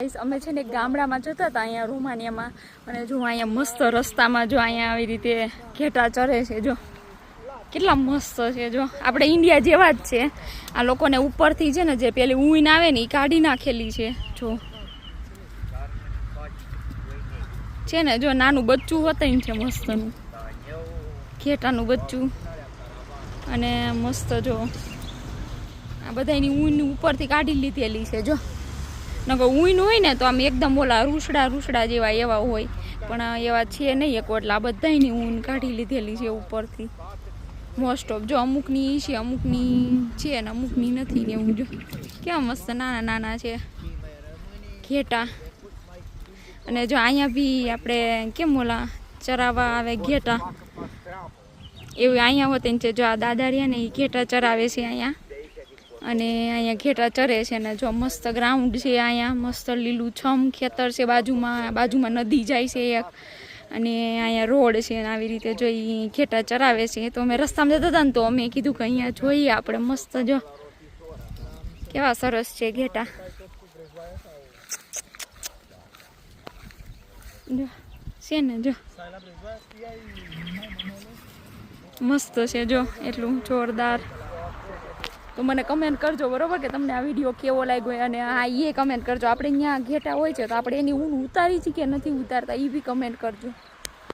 guys અમે છે ને ગામડામાં જતા હતા અહીંયા રોમાનિયામાં અને જો અહીંયા મસ્ત રસ્તામાં જો અહીંયા આવી રીતે ઘેટા ચરે છે જો કેટલા મસ્ત છે જો આપણે ઇન્ડિયા જેવા જ છે આ લોકોને ઉપરથી છે ને જે પેલી ઊન આવે ને એ કાઢી નાખેલી છે જો છે ને જો નાનું બચ્ચું હોતું છે મસ્તનું ઘેટાનું બચ્ચું અને મસ્ત જો આ બધા એની ઊન ઉપરથી કાઢી લીધેલી છે જો નકર ઊન હોય ને તો આમ એકદમ ઓલા રૂસડા જેવા એવા હોય પણ એવા છે નહીં એક એટલે આ બધાની ઊન કાઢી લીધેલી છે ઉપરથી મોસ્ટ ઓફ જો અમુકની છે અમુકની છે ને અમુકની નથી ને એવું જો કેવા મસ્ત નાના નાના છે ઘેટા અને જો અહીંયા બી આપણે કેમ ઓલા ચરાવવા આવે ઘેટા એવું અહીંયા હોતે છે જો આ દાદા રહ્યા ને એ ઘેટા ચરાવે છે અહીંયા અને અહીંયા ઘેટા ચરે છે ને જો મસ્ત ગ્રાઉન્ડ છે અહીંયા મસ્ત લીલું છમ ખેતર છે બાજુમાં નદી જાય છે એક અને અહીંયા રોડ છે અને આવી રીતે જો એ ઘેટા ચરાવે છે તો અમે રસ્તામાં જતા હતા ને તો અમે કીધું કે અહીંયા જોઈએ આપણે મસ્ત જો કેવા સરસ છે ઘેટા છે ને જો મસ્ત છે જો એટલું જોરદાર તો મને કમેન્ટ કરજો બરોબર કે તમને આ વિડીયો કેવો લાગ્યો અને હા એ કમેન્ટ કરજો આપણે અહીંયા ઘેટા હોય છે તો આપણે એની ઊન ઉતારી છે કે નથી ઉતારતા એ બી કમેન્ટ કરજો